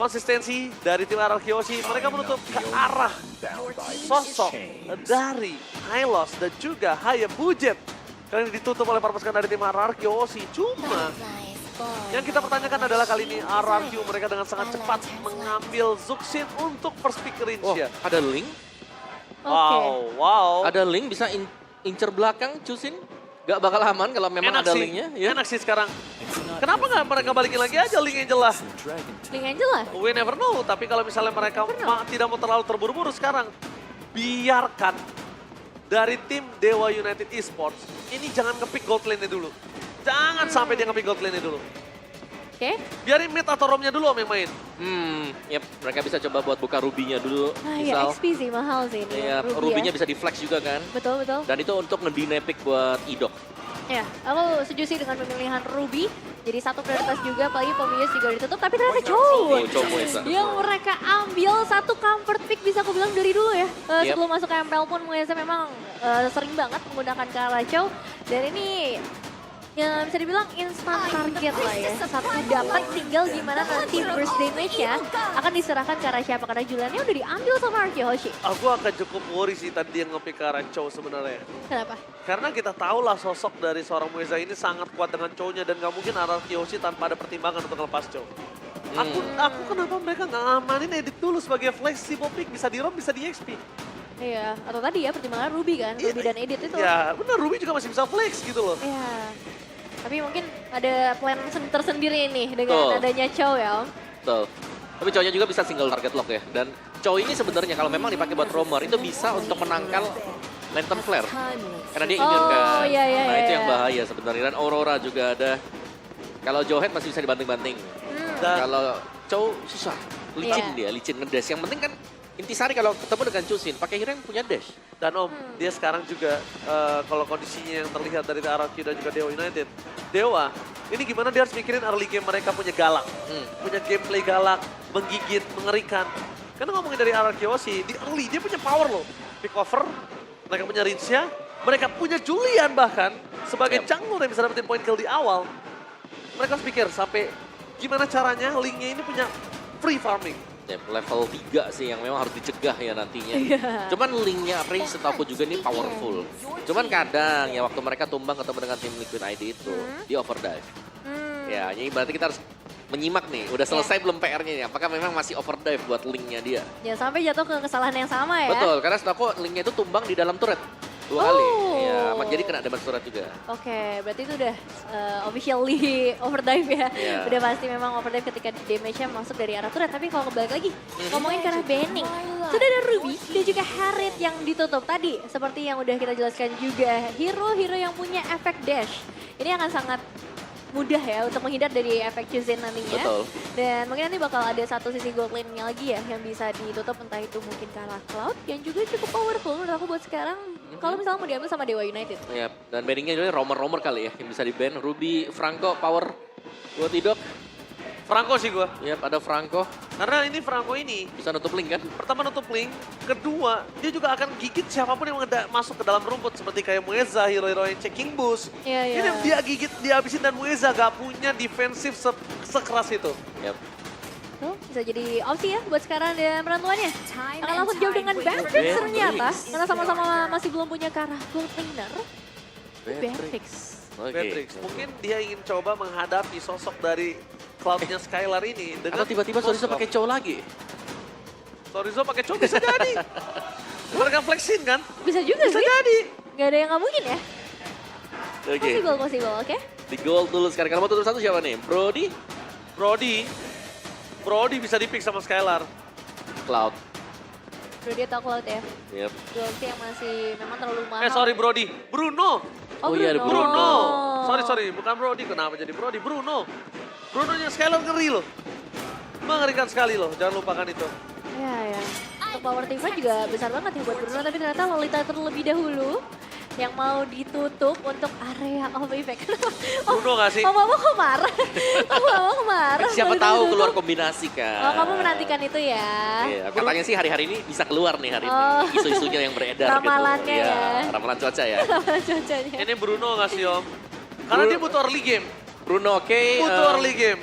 konsistensi dari tim Ararkyoshi. Mereka menutup ke arah sosok dari Hylos dan juga Hayabujet. Kali ini ditutup oleh pasukan dari tim Ararkyoshi. Cuma yang kita pertanyakan adalah kali ini RRQ mereka dengan sangat cepat mengambil Zuxin untuk first pick range Oh, ya. ada Link. Wow. Ada Link bisa incer belakang Chusin. Gak bakal aman kalau memang Enak ada sih, Linknya. Ya. enak sih sekarang. Kenapa nggak mereka balikin lagi aja Link Angel lah? Link Angel lah. We never know, tapi kalau misalnya mereka tidak mau terlalu terburu-buru sekarang, biarkan dari tim Dewa United Esports, ini jangan nge-pick gold lane-nya dulu. Jangan sampai dia nge-pick gold lane-nya dulu. Oke. Biarin mid atau romnya dulu om yang main. Yep, mereka bisa coba buat buka rubinya dulu. Nah ya Misal. XP sih mahal sih ini. Iya, rubinya bisa di flex juga kan. Betul, betul. Dan itu untuk nge-deny pick buat Idok. Ya, aku setuju sih dengan pemilihan Ruby. Jadi satu prioritas juga, apalagi Pomius juga ditutup. Tapi ternyata Chow Chow Muesa. yang mereka ambil satu comfort pick bisa aku bilang dari dulu ya. Sebelum masuk ke MPL pun Muesa memang sering banget menggunakan ke arah Chow. Dan ini ya bisa dibilang instant target lah ya. Satu dapat tinggal gimana nanti burst damage-nya akan diserahkan ke arah siapa. Karena Juliannya udah diambil sama Arkehoshi. Aku akan cukup worry sih tadi dia nge-pick ke arah Chow sebenarnya. Kenapa? Karena kita tahu lah sosok dari seorang Mueza ini sangat kuat dengan Chow-nya dan gak mungkin Ararkyoshi tanpa ada pertimbangan untuk lepas Chow. Aku kenapa mereka nggak ngamanin edit dulu sebagai flexible pick, bisa di ROM, bisa di XP. Iya, atau tadi ya pertimbangan Ruby kan, Ruby dan Edit itu. Ya benar, Ruby juga masih bisa flex gitu loh. Iya. Tapi mungkin ada plan tersendiri nih dengan adanya Chow ya Om. Betul. Tapi Chow-nya juga bisa single target lock ya. Dan Chow ini sebenarnya kalau memang dipakai buat roamer itu bisa untuk menangkal Lantern Flare. Karena dia immune kan. Iya, iya, nah itu iya. yang bahaya sebenarnya. Dan Aurora juga ada. Kalau Jowhead masih bisa dibanting-banting. Dan Kalau Chow susah. Licin dia, licin ngedash. Yang penting kan Intisari kalau ketemu dengan Chusin, pakai hero yang punya dash. Dan Om, dia sekarang juga kalau kondisinya yang terlihat dari RRQ dan juga Dewa United. Dewa, ini gimana dia harus mikirin early game mereka punya galak. Punya gameplay galak, menggigit, mengerikan. Karena ngomongin dari RRQ di early dia punya power loh. Pick over, mereka punya Rinsya, mereka punya Julian bahkan. Sebagai jungler yang bisa dapetin point kill di awal. Mereka harus pikir sampai gimana caranya Link-nya ini punya free farming. Level 3 sih yang memang harus dicegah ya nantinya. Cuman Link-nya Apri setahu juga ini powerful. Cuman kadang ya waktu mereka tumbang ketemu dengan tim Liquid ID itu, dia overdrive. Ya, ini berarti kita harus menyimak nih, udah selesai belum PR-nya nih, apakah memang masih overdrive buat Link-nya dia. Jangan sampai jatuh ke kesalahan yang sama ya. Betul, karena setahu aku Link-nya itu tumbang di dalam turret 2 kali. Ya, jadi kena damage turret juga. Oke, berarti itu udah officially overdrive ya. Udah pasti memang overdrive ketika damage-nya masuk dari arah turret. Tapi kalau kembali lagi, ngomongin ke arah banning. Sudah ada Ruby dan juga Harriet yang ditutup tadi. Seperti yang udah kita jelaskan juga, hero-hero yang punya efek dash. Ini akan sangat mudah ya untuk menghindar dari efek Chusin nantinya. Betul. Dan mungkin nanti bakal ada satu sisi gold lane-nya lagi ya yang bisa ditutup, entah itu mungkin ke arah Cloud yang juga cukup powerful menurut aku buat sekarang. Kalau misalnya mau diambil sama Dewa United. Ya, dan banningnya juga romer-romer kali ya yang bisa di-ban. Ruby, Franco, power buat Idok. Franco sih gue. Ya, ada Franco. Karena ini Franco ini, Bisa nutup Link kan? pertama nutup Link, kedua dia juga akan gigit siapapun yang masuk ke dalam rumput. Seperti kayak Mueza, hero-hero yang checking boost. Iya, iya. Ini dia gigit, dia habisin dan Mueza gak punya defensif sekeras itu. Yap. Tuh, bisa jadi opsi ya buat sekarang dan penentuannya. Akan langsung jauh dengan Beatrix ternyata. Karena sama-sama masih belum punya ke arah gold laner. Beatrix. Beatrix. Mungkin dia ingin coba menghadapi sosok dari Cloud-nya Skylar ini. Dengan Atau tiba-tiba Sorizo pakai Chow lagi. Sorizo pakai Chow bisa jadi. Mereka flexin kan? Bisa juga Bisa sih. jadi. Gak ada yang nggak mungkin ya. Oke. Possible, oke? Di gold dulu sekarang. Kalau mau tutup satu siapa nih? Brody? Brody bisa dipick sama Skylar. Cloud. Brody atau Cloud ya. Yep. Dua opsi yang masih memang terlalu mahal. Sorry Brody. Bruno. Oh iya, ada Bruno. Sorry, bukan Brody. Kenapa jadi Brody? Bruno. Brunonya Skylar ngeri loh. Mengerikan sekali loh, jangan lupakan itu. Iya, ya. Untuk power team fight juga besar banget ya buat Bruno, tapi ternyata Lolita terlebih dahulu yang mau ditutup untuk area of effect. Bruno gak sih? Mama kok marah? Mama kok marah? Siapa Lolita tahu ditutup. keluar kombinasi kan. Oh, kamu menantikan itu ya? Iya, katanya sih hari-hari ini bisa keluar nih hari Oh. ini. Isu-isunya yang beredar Ramalannya gitu. ya. Ramalan cuaca ya. Cuacanya. Ini Bruno gak sih Om? Karena dia butuh early game. Bruno oke. Butuh early game.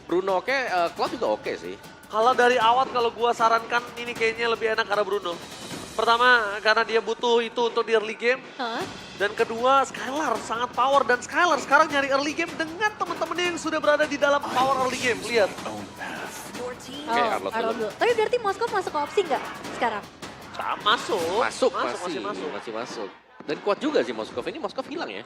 Bruno oke, Cloud juga oke sih. Kalau dari awal kalau gua sarankan ini kayaknya lebih enak karena Bruno. Pertama karena dia butuh itu untuk di early game. Dan kedua Skylar sangat power dan Skylar sekarang nyari early game dengan teman-temannya yang sudah berada di dalam power early game. Lihat. Oke, Arlott dulu. Tapi berarti Moskov masuk ke opsi nggak sekarang? Masuk, Masih masuk. Dan kuat juga sih Moskov. Ini Moskov hilang ya.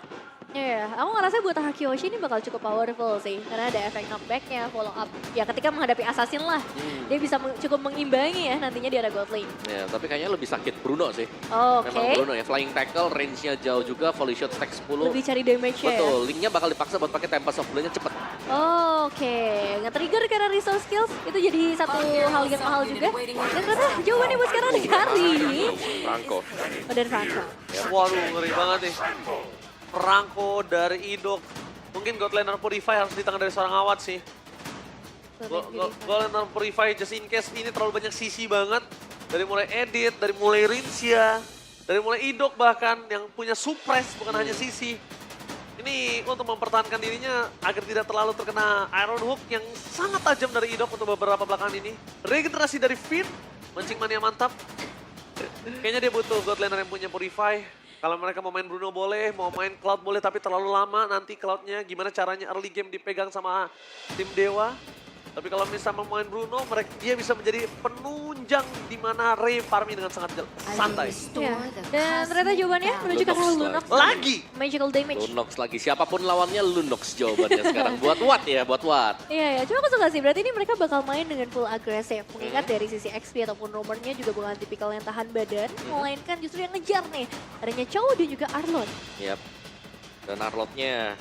Iya, aku ngerasa buat Hakiyoshi ini bakal cukup powerful sih. Karena ada efek knockback-nya, follow up. Ya ketika menghadapi assassin lah, dia bisa cukup mengimbangi ya nantinya di arah gold lane. Ya, tapi kayaknya lebih sakit Bruno sih. Oke. Memang Bruno ya, flying tackle, range-nya jauh juga, volley shot stack 10. Lebih cari damage-nya ya. Betul, linknya bakal dipaksa buat pakai Tempest of Blade-nya cepet. Oke, nge-trigger karena resource skills itu jadi satu hal yang mahal juga. Dan ternyata jawabannya buat sekarang ada Kari. Franco. Oh, dan Franco. Waduh, ngeri banget nih. Franco dari Idok. Mungkin God Laner Purify harus di tangan dari seorang Awat sih. God Laner Purify just in case ini terlalu banyak sisi banget. Dari mulai Edit, dari mulai Rinsia, dari mulai Idok bahkan yang punya suppress bukan hanya sisi. Ini untuk mempertahankan dirinya agar tidak terlalu terkena Iron Hook yang sangat tajam dari Idok untuk beberapa belakangan ini. Regenerasi dari Finn, mancing mania mantap. Kayaknya dia butuh God Laner yang punya Purify. Kalau mereka mau main Bruno boleh, mau main Cloud boleh, tapi terlalu lama nanti Cloud-nya gimana caranya early game dipegang sama tim Dewa. Tapi kalau misalnya mau main Bruno, dia bisa menjadi penunjang di mana Ray farming dengan sangat santai. Ya. Dan ternyata jawabannya menuju ke arah Lunox. Lagi! Magical damage. Lunox lagi, siapapun lawannya Lunox jawabannya sekarang. Buat Watt ya, buat Watt. Iya, cuma aku suka sih, berarti ini mereka bakal main dengan full agresif. Mengingat dari sisi XP ataupun nomornya juga bukan tipikal yang tahan badan, melainkan justru yang ngejar nih. Adanya Chow dan juga Arlott. Yap. Dan Arlott-nya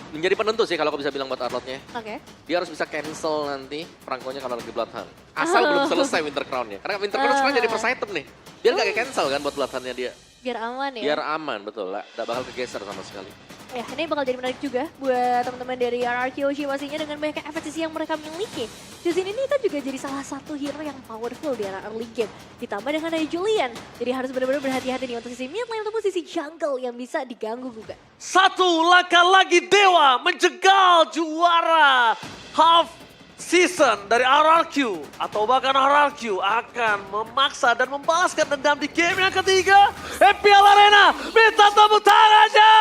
menjadi penentu sih kalau aku bisa bilang buat Arlott-nya. Oke. Dia harus bisa cancel nanti Franco-nya kalau lagi Bloodhound. Asal belum selesai Winter Crown-nya. Karena Winter Crown sekarang jadi first item nih. Dia nggak cancel kan buat Bloodhound-nya dia. Biar aman ya. Biar aman, betul. Nggak bakal kegeser sama sekali. Ya, ini bakal jadi menarik juga buat teman-teman dari RRQ pastinya dengan banyak FSC yang mereka miliki. Justin ini kan juga jadi salah satu hero yang powerful di era early game. Ditambah dengan ada Julian. Jadi harus benar-benar berhati-hati nih untuk sisi mid lane ataupun sisi jungle yang bisa diganggu juga. Satu langkah lagi Dewa menjegal juara half season dari RRQ. Atau bahkan RRQ akan memaksa dan membalaskan dendam di game yang ketiga. MPL Arena, minta tepuk tangannya!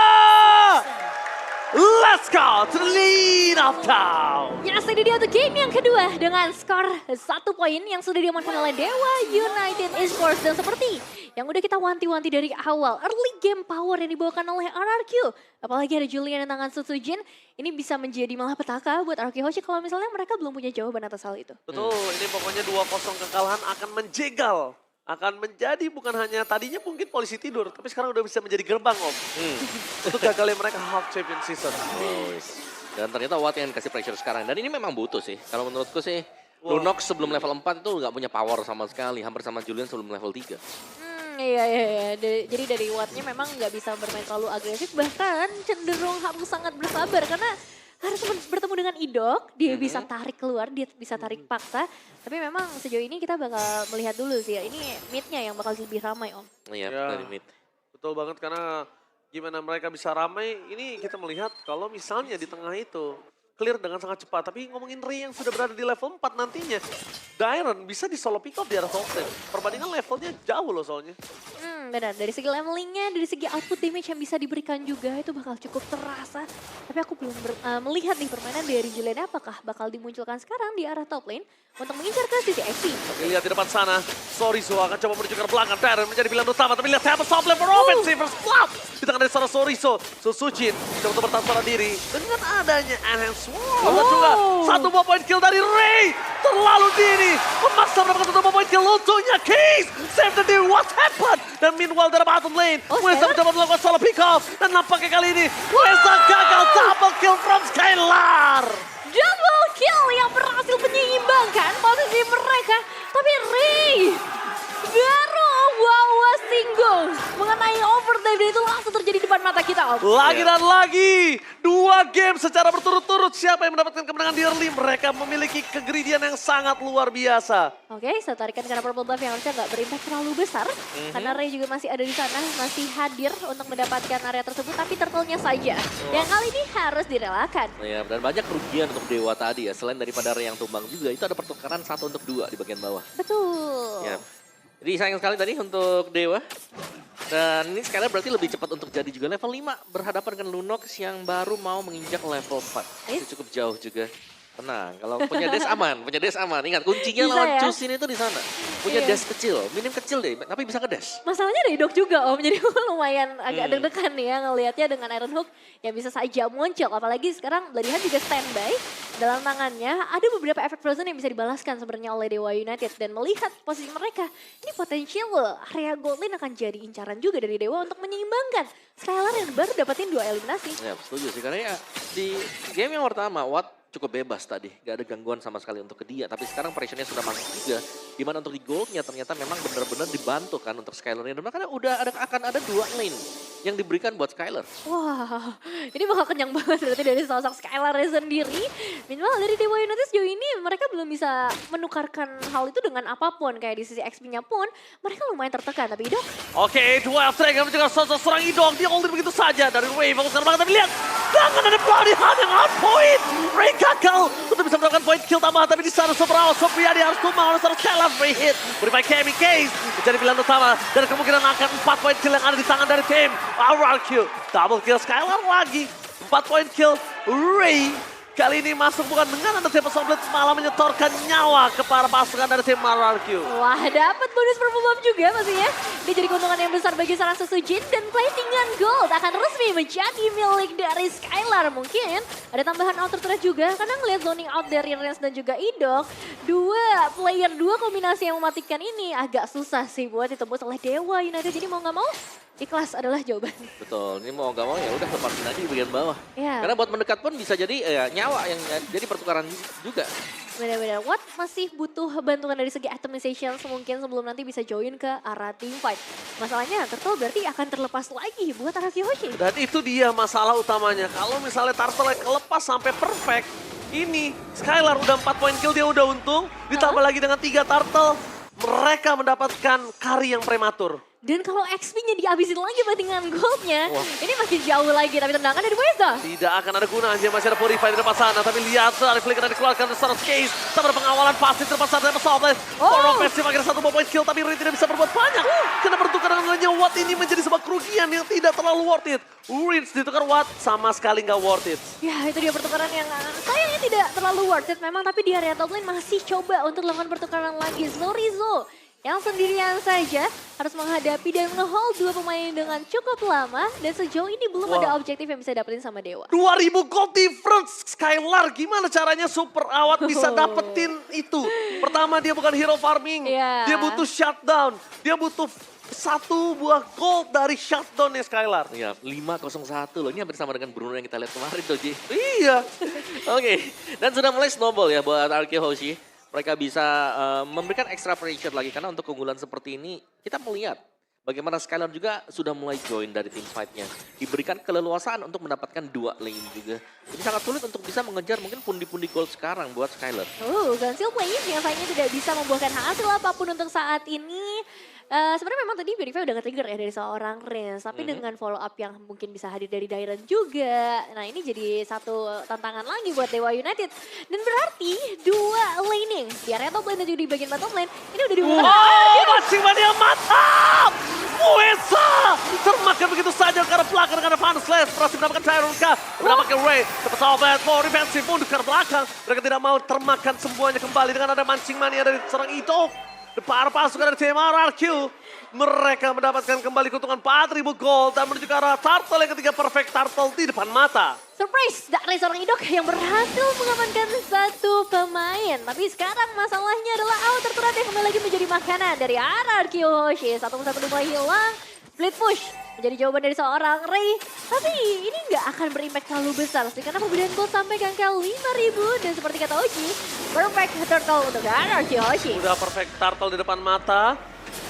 Let's go to the lead of town. Yes, ini dia untuk game yang kedua dengan skor 1 poin yang sudah diamankan oleh Dewa United Esports. Dan seperti yang udah kita wanti-wanti dari awal, early game power yang dibawakan oleh RRQ. Apalagi ada Julian dan tangan Sutsujin, ini bisa menjadi malah petaka buat RRQ Hoshi kalau misalnya mereka belum punya jawaban atas hal itu. Betul, ini pokoknya 2-0 kekalahan akan menjegal. Akan menjadi bukan hanya tadinya mungkin polisi tidur, tapi sekarang udah bisa menjadi gerbang Om. Untuk gagalnya mereka half champion season. Dan ternyata Watt yang kasih pressure sekarang. Dan ini memang butuh sih. Kalau menurutku sih, Lunox sebelum level 4 itu nggak punya power sama sekali. Hampir sama Julian sebelum level 3. Iya. Jadi dari Wattnya memang nggak bisa bermain terlalu agresif, bahkan cenderung harus sangat bersabar karena harus bertemu dengan Idok, dia bisa tarik keluar, dia bisa tarik paksa. Tapi memang sejauh ini kita bakal melihat dulu sih ya, ini mid-nya yang bakal lebih ramai Om. Iya, dari mid. Betul banget karena gimana mereka bisa ramai, ini kita melihat kalau misalnya di tengah itu clear dengan sangat cepat. Tapi ngomongin Ray yang sudah berada di level 4 nantinya, Dairon bisa di solo pick up di arah top lane. Perbandingan levelnya jauh loh soalnya. Benar, dari segi levelingnya, dari segi output damage yang bisa diberikan juga itu bakal cukup terasa. Tapi aku belum melihat nih permainan dari Julian apakah bakal dimunculkan sekarang di arah top lane untuk mengincar ke sisi XP. Tapi lihat di depan sana, Soriso akan coba menuju ke belakang. Dairon menjadi pilihan utama, tapi lihat siapa top lane for offensive first blood. Di tangan dari seorang Soriso, Susujin coba untuk bertahan secara diri dengan adanya Enhance Wall. Dan juga 1 buah point kill dari Ray. Terlalu dini, memaksa mendapatkan 1 buah point kill untuknya Keys. Save the day, what happened? Dan meanwhile dari bottom lane, Wesa mencoba melakukan solo pick off. Dan nampaknya kali ini, Wesa gagal double kill from Skylar. Double kill yang berhasil menyeimbangkan posisi mereka. Tapi Ray baru bawa single mengenai overdrive dan itu langsung terjadi di depan mata kita, Om. Lagi dan lagi, 2 game secara berturut-turut. Siapa yang mendapatkan kemenangan di early? Mereka memiliki kegridian yang sangat luar biasa. Oke, saya tarikan karena Purple Buff yang harusnya nggak berimpact terlalu besar. Karena Ray juga masih ada di sana, masih hadir untuk mendapatkan area tersebut. Tapi turtle-nya saja yang kali ini harus direlakan. Ya, dan banyak kerugian untuk Dewa tadi ya. Selain daripada Ray yang tumbang juga, itu ada pertukaran 1 untuk 2 di bagian bawah. Betul. Ya. Jadi sayang sekali tadi untuk Dewa. Dan ini Skylar berarti lebih cepat untuk jadi juga level 5. Berhadapan dengan Lunox yang baru mau menginjak level 4. Itu cukup jauh juga. Tenang, kalau punya dash aman, Ingat kuncinya Bisa lawan ya? Chusin itu di sana. Punya Iya. dash kecil, minim kecil deh, tapi bisa nge-dash. Masalahnya ada Idok juga, Om. Jadi lumayan agak deg-degan nih ya ngelihatnya dengan Iron Hook yang bisa saja muncul. Apalagi sekarang Bloody Hand juga standby dalam tangannya. Ada beberapa efek frozen yang bisa dibalaskan sebenarnya oleh Dewa United. Dan melihat posisi mereka, ini potensial loh. Area gold lane akan jadi incaran juga dari Dewa untuk menyeimbangkan Skylar yang baru dapetin 2 eliminasi. Ya, setuju sih, karena ya di game yang pertama, Watt cukup bebas tadi. Gak ada gangguan sama sekali untuk ke dia. Tapi sekarang pressionnya sudah masuk juga. Dimana untuk di goldnya ternyata memang benar-benar dibantu kan untuk Skylar. Dan makanya akan ada 2 lane yang diberikan buat Skylar. Wah, ini bakal kenyang banget berarti dari sosok Skylar sendiri. Minimal dari Dewa United sejauh ini mereka belum bisa menukarkan hal itu dengan apapun. Kayak di sisi XP-nya pun mereka lumayan tertekan. Tapi Idok, Oke, 2 strike yang menjaga sosok seorang Idok. Dia ulti begitu saja dari Ray. Fokuskan banget, tapi lihat. Tangan ada Bloody Hand yang on point. Ray gagal untuk bisa mendapatkan point kill tambahan. Tapi di sana Super House, Sopriadi harus tumbang oleh seorang Skylar. Free hit, beri Kemi Case. Menjadi pilihan utama. Dan kemungkinan akan 4 point kill yang ada di tangan dari tim RRQ. Double kill Skylar lagi. 4 point kill Ray. Kali ini masuk bukan dengan ada tim Somblet, malah menyetorkan nyawa kepada pasukan dari tim RRQ. wah dapat bonus Purple Buff juga pastinya. Ini jadi keuntungan yang besar bagi seorang Susujin dan platingan gold akan resmi menjadi milik dari Skylar. Mungkin ada tambahan outer turret juga karena ngelihat zoning out dari Rens dan juga Idok. 2 player, 2 kombinasi yang mematikan ini agak susah sih buat ditembus oleh Dewa United. Jadi mau nggak mau ikhlas adalah jawabannya. Betul, ini mau gak mau ya udah lepasin aja di bagian bawah. Ya. Karena buat mendekat pun bisa jadi nyawa yang jadi pertukaran juga. Benar-benar, Watt masih butuh bantuan dari segi atomization mungkin sebelum nanti bisa join ke arah team fight. Masalahnya Turtle berarti akan terlepas lagi buat Araki Hoshi. Dan itu dia masalah utamanya. Kalau misalnya Turtle kelepas sampai perfect, ini Skylar udah 4 point kill, dia udah untung. Ditambah lagi dengan 3 Turtle, mereka mendapatkan carry yang prematur. Dan kalau XP-nya dihabisin lagi dengan goldnya, ini makin jauh lagi. Tapi tendangan dari Weza. Tidak akan ada gunanya, masih ada Purify di depan sana. Tapi lihat, dari flicker yang dikeluarkan dari Saros Case. Tak ada pengawalan pasti di depan sana dari Softlight. Power offensive akhirnya 1 point kill, tapi Ray tidak bisa berbuat banyak. Karena bertukar dengannya Watt ini menjadi sebuah kerugian yang tidak terlalu worth it. Ritz ditukar Watt sama sekali nggak worth it. Ya itu dia pertukaran yang sayangnya tidak terlalu worth it memang. Tapi di area top lane masih coba untuk melakukan pertukaran lagi. Zorizo yang sendirian saja harus menghadapi dan nge-hold 2 pemain dengan cukup lama. Dan sejauh ini belum ada objektif yang bisa dapetin sama Dewa. 2000 gold difference Skylar, gimana caranya Super Awat bisa dapetin itu? Pertama dia bukan hero farming, dia butuh shutdown, dia butuh 1 buah gold dari shutdownnya Skylar. Ya, 5-0-1 loh. Ini hampir sama dengan Bruno yang kita lihat kemarin tuh, Ji. Iya. Oke, dan sudah mulai snowball ya buat RRQ Hoshi. Mereka bisa memberikan extra pressure lagi karena untuk keunggulan seperti ini kita melihat bagaimana Skylar juga sudah mulai join dari tim fight-nya. Diberikan keleluasaan untuk mendapatkan 2 lane juga. Jadi sangat sulit untuk bisa mengejar mungkin pundi-pundi gold sekarang buat Skylar. Gansil play yang sayangnya tidak bisa membuahkan hasil apapun untuk saat ini. Sebenarnya memang tadi Purify udah nge-trigger ya dari seorang Rens. Tapi dengan follow up yang mungkin bisa hadir dari Dairen juga. Nah ini jadi satu tantangan lagi buat Dewa United. Dan berarti 2 laning. Di area top lane dan juga di bagian bottom lane. Ini udah dibuka. Mancing mania mantap! Weza termakan begitu saja karena belakang dengan Van Slash. Berhasil mendapatkan Tyronka, mendapatkan Ray. Dapat Salvet, mau defensif mundur ke belakang. Mereka tidak mau termakan semuanya kembali dengan ada mancing mania dari seorang Ito. Depan pasukan dari tim RRQ. Mereka mendapatkan kembali keuntungan 4.000 gold dan menuju ke arah Turtle yang ketiga perfect Turtle di depan mata. Surprise dari seorang Idok yang berhasil mengamankan 1 pemain. Tapi sekarang masalahnya adalah outer turret yang kembali lagi menjadi makanan dari RRQ Hoshi. 1 persatu mulai hilang. Split push menjadi jawaban dari seorang Ray. Tapi ini nggak akan berimpact terlalu besar sih. Karena pembelian gold sampai ke angka 5.000. Dan seperti kata Oji, perfect turtle untuk RRQ Hoshi. Udah perfect Turtle di depan mata.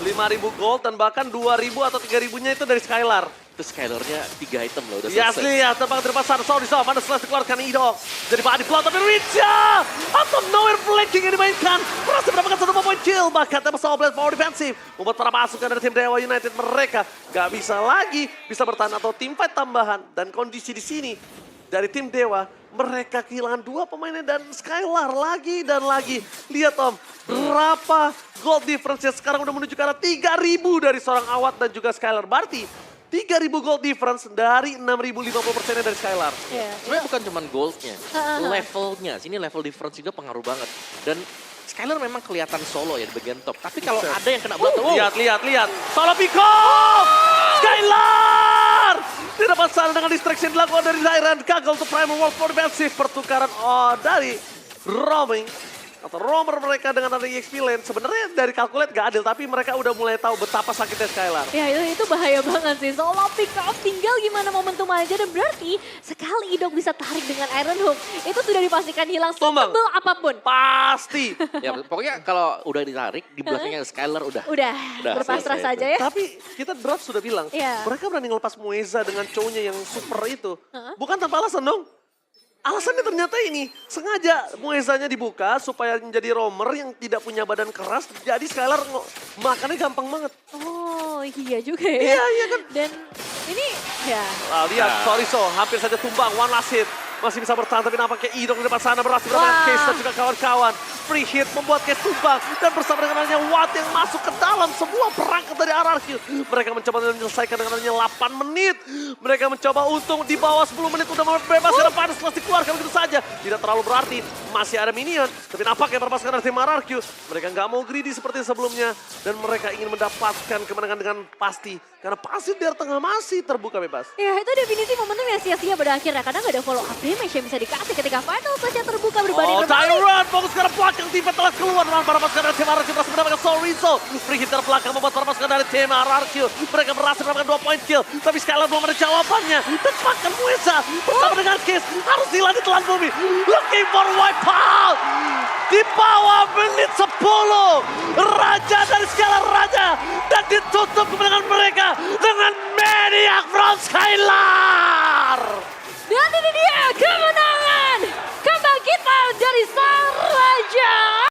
5.000 gold dan bahkan 2.000 atau 3.000-nya itu dari Skylar. Terus Skylar-nya 3 item loh, udah Ya selesai. lihat tebak dari pasar Soriso, mana setelah dikeluarkan Idok. Jadi body blow tapi Richa out of nowhere flanking yang dimainkan. Berhasil mendapatkan 1 point kill. Bahkan Tembak sama Blade power defensif. Membuat para pasukan dari tim Dewa United mereka gak bisa lagi bisa bertahan atau tim fight tambahan. Dan kondisi di sini dari tim Dewa, mereka kehilangan 2 pemainnya dan Skylar lagi dan lagi. Lihat Om, berapa gold difference sekarang udah menuju ke arah 3.000 dari seorang Awat dan juga Skylar. Berarti 3.000 gold difference dari 6.050%-nya dari Skylar. Iya. Sebenarnya bukan cuma goldnya, levelnya. Sini level difference juga pengaruh banget. Dan Skylar memang kelihatan solo ya di bagian top. Tapi kalau ada yang kena blood, Lihat. Solo Pico! Skylar! Tidak masalah dengan distraction dilakukan dari Dairan. Gagal untuk Primal World for defensive. Pertukaran dari roaming. Atau roamer mereka dengan ada EXP lane. Sebenarnya dari calculate gak adil, tapi mereka udah mulai tahu betapa sakitnya Skylar. Ya itu bahaya banget sih. Solo pick up tinggal gimana momentum aja. Dan berarti sekali Idok bisa tarik dengan Iron Hook. Itu sudah dipastikan hilang Tumbang. setebel apapun. Pasti. Ya pokoknya kalau udah ditarik, di belakangnya Skylar udah. Udah berpasrah selesai saja itu. ya. Tapi kita draft sudah bilang, Iya. mereka berani ngelepas Mueza dengan cowoknya yang super itu. Bukan tanpa alasan dong. Alasannya ternyata ini, sengaja Muezanya dibuka supaya menjadi roamer yang tidak punya badan keras. Jadi Skylar makannya gampang banget. Oh iya juga ya. Iya kan. Dan ini ya. Lihat, Soriso hampir saja tumbang, one last hit. Masih bisa bertahan, tapi nampaknya Idok di depan sana berhasil mendapatkan Case dan juga kawan-kawan. Free hit membuat Case tumbang. Dan bersama dengan adanya Watt yang masuk ke dalam sebuah perangkat dari RRQ. Mereka mencoba menyelesaikan dengan adanya 8 menit. Mereka mencoba untung di bawah 10 menit udah bebas karena panas setelah dikeluarkan begitu saja. Tidak terlalu berarti, masih ada minion. Tapi nampaknya perpasukan dari tim RRQ. Mereka nggak mau greedy seperti sebelumnya. Dan mereka ingin mendapatkan kemenangan dengan pasti. Karena pasti di tengah masih terbuka bebas. Ya itu definisi momentum yang sia-sia pada akhirnya. Karena nggak ada follow up damage yang bisa dikasih ketika final saja terbuka berbanding terbalik. Tyrant fokus ke arah belakang, tiba telah keluar dengan para pasukan dari tim RRQ berhasil mendapatkan Soriso. Free hit dari belakang membuat para pasukan dari tim RRQ. Mereka berhasil mendapatkan 2 point kill. Tapi Skylar belum ada jawabannya. Dan bahkan Mueza bersama dengan Case harus hilang di telan bumi. Looking for wipeout. Di bawah menit 10. Raja dari Skylar Raja. Dan ditutup kemenangan mereka dengan Maniac from Skylar.